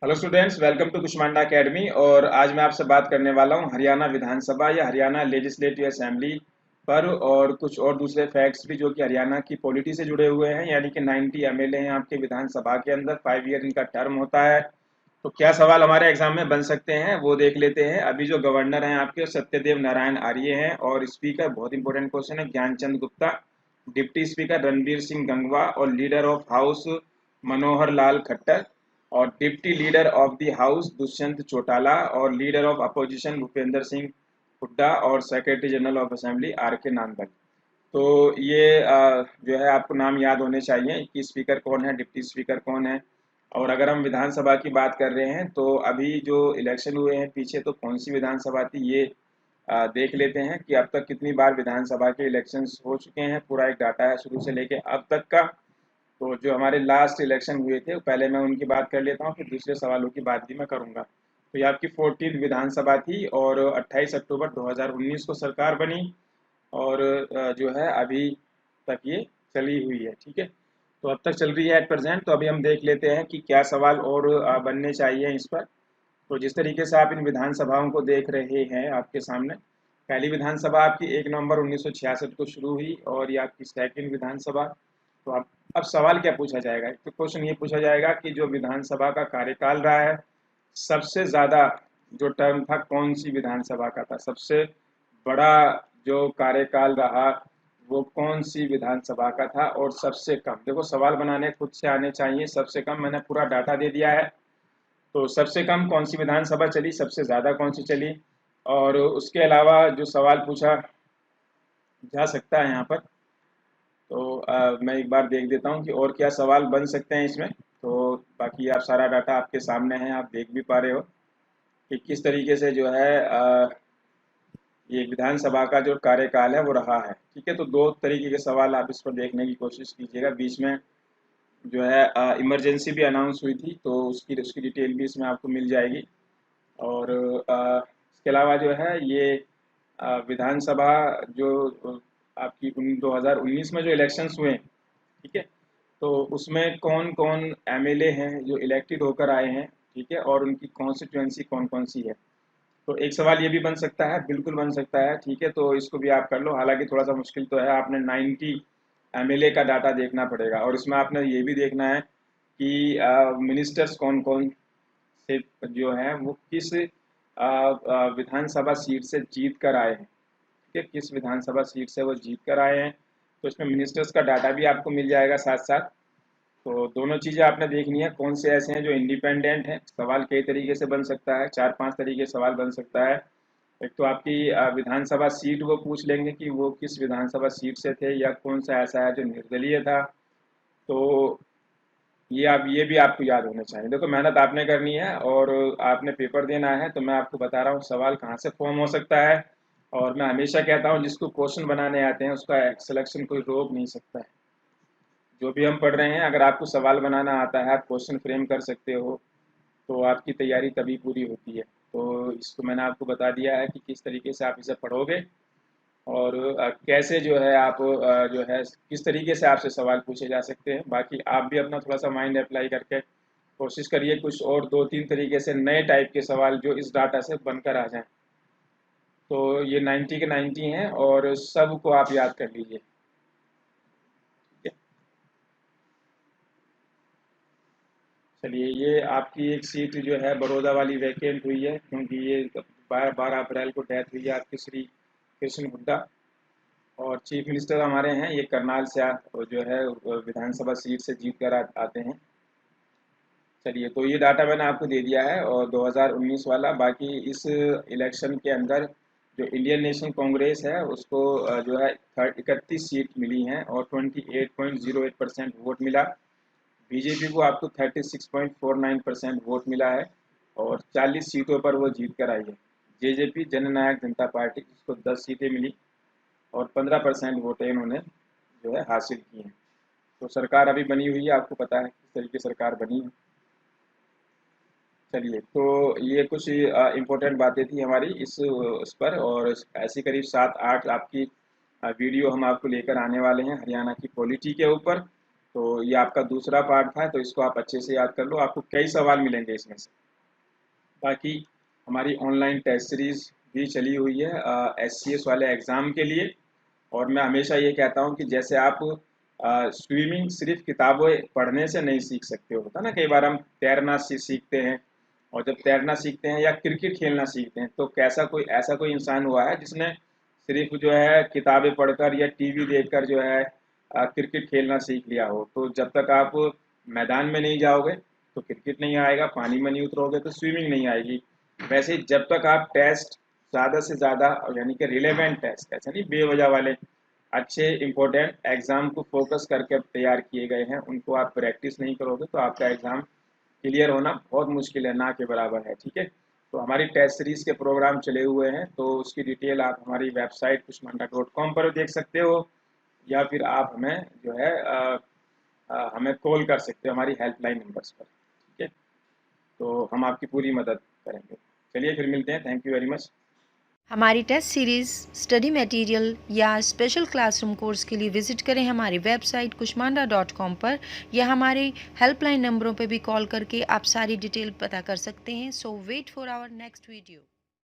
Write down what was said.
Hello students, welcome to Kushmanda Academy. और आज मैं आपसे बात करने वाला हूं हरियाणा विधानसभा या हरियाणा लेजिस्लेटिव असेंबली पर, और कुछ और दूसरे फैक्ट्स भी जो कि हरियाणा की पॉलिटी से जुड़े हुए हैं। यानी कि 90 एमएलए हैं आपके विधानसभा के अंदर, 5 ईयर इनका टर्म होता है। तो क्या सवाल हमारे एग्जाम में बन सकते हैं वो देख लेते हैं। अभी जो गवर्नर हैं आपके सत्यदेव नारायण आर्य हैं, और स्पीकर बहुत इंपॉर्टेंट क्वेश्चन है ज्ञानचंद गुप्ता। डिप्टी स्पीकर रणबीर सिंह गंगवा, और leader of house Manohar Lal Khattar, और deputy leader of the house Dushyant Chautala, और leader of opposition Bhupendra Singh Hooda, और secretary general of assembly R K Nangal. तो ये जो है आपको नाम याद होने चाहिए कि स्पीकर कौन है, डिप्टी स्पीकर कौन है। और अगर हम विधानसभा की बात कर रहे हैं तो अभी जो इलेक्शन हुए हैं पीछे, तो कौन सी विधानसभा थी ये देख लेते हैं कि अब तक कितनी बार विधानसभा के इलेक्शंस हो चुके हैं। पूरा एक डाटा है शुरू से लेके अब तक का। तो जो हमारे लास्ट इलेक्शन हुए थे पहले मैं उनकी बात कर लेता हूँ, फिर दूसरे सवालों की बात भी मैं करूंगा। तो ये आपकी 14वीं विधानसभा थी, और 28 अक्टूबर 2019 को सरकार बनी। और जो है अभी तक ये चली हुई है, ठीक है। तो अब तक चल रही है एट प्रेजेंट। तो अभी हम देख लेते हैं कि क्या सवाल और बनने चाहिए इस पर। तो जिस तरीके से आप इन विधानसभाओं को देख रहे हैं आपके सामने, पहली विधानसभा आपकी 1 नवंबर 1966 को शुरू हुई, और ये आपकी सेकंड विधानसभा। तो अब सवाल क्या पूछा जाएगा, तो क्वेश्चन ये पूछा जाएगा कि जो विधानसभा का कार्यकाल रहा है सबसे ज्यादा, जो टर्म था कौन सी विधानसभा का था, सबसे बड़ा जो कार्यकाल रहा वो कौन सी विधानसभा का था। और सबसे कम, देखो सवाल बनाने खुद से आने चाहिए। सबसे कम मैंने पूरा डाटा दे दिया है। तो सबसे कम कौन सी विधानसभा चली, सबसे ज्यादा कौन सी चली, और उसके अलावा जो सवाल पूछा जा सकता है यहाँ पर। तो मैं एक बार देख देता हूँ कि और क्या सवाल बन सकते हैं इसमें। तो बाकी आप सारा डाटा आपके सामने है, आप देख भी पा रहे हो कि किस तरीके से जो है ये विधानसभा का जो कार्यकाल है वो रहा है, ठीक है। तो दो तरीके के सवाल आप इस पर देखने की कोशिश कीजिएगा। बीच में जो है इमरजेंसी भी अनाउंस हुई थी, तो उसकी उसकी डिटेल भी इसमें आपको मिल जाएगी। और इसके अलावा जो है ये विधानसभा जो आपकी 2019 में जो इलेक्शंस हुए, ठीक है, तो उसमें कौन कौन एमएलए हैं जो इलेक्टेड होकर आए हैं, ठीक है, और उनकी कॉन्स्टिट्यूएंसी कौन कौन सी है। तो एक सवाल ये भी बन सकता है, बिल्कुल बन सकता है, ठीक है। तो इसको भी आप कर लो, हालांकि थोड़ा सा मुश्किल तो है। आपने 90 एमएलए का डाटा देखना पड़ेगा, और इसमें आपने ये भी देखना है कि मिनिस्टर्स कौन कौन से जो है वो किस विधानसभा सीट से जीत कर आए हैं, ठीक है, किस विधानसभा सीट से वो जीत कर आए हैं। तो इसमें मिनिस्टर्स का डाटा भी आपको मिल जाएगा साथ साथ। तो दोनों चीज़ें आपने देखनी है, कौन से ऐसे हैं जो इंडिपेंडेंट हैं। सवाल कई तरीके से बन सकता है, 4-5 तरीके से सवाल बन सकता है। एक तो आपकी विधानसभा सीट वो पूछ लेंगे कि वो किस विधानसभा सीट से थे, या कौन सा ऐसा है जो निर्दलीय था। तो ये भी आपको याद होने चाहिए। देखो मेहनत आपने करनी है और आपने पेपर देना है, तो मैं आपको बता रहा हूँ सवाल कहाँ से फॉर्म हो सकता है। और मैं हमेशा कहता हूँ जिसको क्वेश्चन बनाने आते हैं उसका सिलेक्शन कोई रोक नहीं सकता है। जो भी हम पढ़ रहे हैं, अगर आपको सवाल बनाना आता है, आप क्वेश्चन फ्रेम कर सकते हो, तो आपकी तैयारी तभी पूरी होती है। तो इसको मैंने आपको बता दिया है कि किस तरीके से आप इसे पढ़ोगे, और कैसे जो है आप जो है किस तरीके से आपसे सवाल पूछे जा सकते हैं। बाकी आप भी अपना थोड़ा सा माइंड अप्लाई करके कोशिश करिए कुछ और 2-3 तरीके से नए टाइप के सवाल जो इस डाटा से बनकर आ जाएं। तो ये 90 के 90 हैं, और सबको आप याद कर लीजिए, ठीक है। चलिए, ये आपकी एक सीट जो है बड़ौदा वाली वैकेंट हुई है, क्योंकि ये 12 अप्रैल को डेथ हुई है आपकी श्री कृष्ण हुड्डा। और चीफ मिनिस्टर हमारे हैं ये करनाल से जो है विधानसभा सीट से जीत कर आते हैं। चलिए, तो ये डाटा मैंने आपको दे दिया है, और 2019 वाला। बाकी इस इलेक्शन के अंदर जो इंडियन नेशनल कांग्रेस है उसको जो है 31 सीट मिली हैं, और 28.08% वोट मिला। बीजेपी को आपको 36.49% वोट मिला है, और 40 सीटों पर वो जीत कर आई है। जेजेपी जननायक जनता पार्टी, जिसको 10 सीटें मिली, और 15% वोटें इन्होंने जो है हासिल की हैं। तो सरकार अभी बनी हुई है, आपको पता है किस तरीके सरकार बनी है। चलिए, तो ये कुछ इम्पोर्टेंट बातें थी हमारी इस पर, और ऐसी करीब 7-8 आपकी वीडियो हम आपको लेकर आने वाले हैं हरियाणा की पॉलिटी के ऊपर। तो ये आपका दूसरा पार्ट था, तो इसको आप अच्छे से याद कर लो, आपको कई सवाल मिलेंगे इसमें से। बाकी हमारी ऑनलाइन टेस्ट सीरीज भी चली हुई है SCS वाले एग्ज़ाम के लिए। और मैं हमेशा ये कहता हूँ कि जैसे आप स्विमिंग सिर्फ किताबें पढ़ने से नहीं सीख सकते हो, होता ना कई बार हम तैरना सीखते हैं, और जब तैरना सीखते हैं या क्रिकेट खेलना सीखते हैं तो ऐसा कोई इंसान हुआ है जिसने सिर्फ जो है किताबें पढ़कर या टीवी देखकर जो है क्रिकेट खेलना सीख लिया हो। तो जब तक आप मैदान में नहीं जाओगे तो क्रिकेट नहीं आएगा, पानी में नहीं उतरोगे तो स्विमिंग नहीं आएगी। वैसे ही जब तक आप टेस्ट ज़्यादा से ज़्यादा, यानी कि रिलेवेंट टेस्ट, ऐसा नहीं बेवजह वाले, अच्छे इंपॉर्टेंट एग्ज़ाम को फोकस करके अब तैयार किए गए हैं, उनको आप प्रैक्टिस नहीं करोगे तो आपका एग्ज़ाम क्लियर होना बहुत मुश्किल है, ना के बराबर है। ठीक है, तो हमारी टेस्ट सीरीज़ के प्रोग्राम चले हुए हैं, तो उसकी डिटेल आप हमारी वेबसाइट kushmanda.com पर देख सकते हो, या फिर आप हमें जो है हमें कॉल कर सकते हो हमारी हेल्पलाइन नंबर्स पर। ठीक है, तो हम आपकी पूरी मदद करेंगे। चलिए फिर मिलते हैं, थैंक यू वेरी मच। हमारी टेस्ट सीरीज़, स्टडी मटेरियल या स्पेशल क्लासरूम कोर्स के लिए विजिट करें हमारी वेबसाइट kushmanda.com पर, या हमारे हेल्पलाइन नंबरों पर भी कॉल करके आप सारी डिटेल पता कर सकते हैं। So wait for our next video.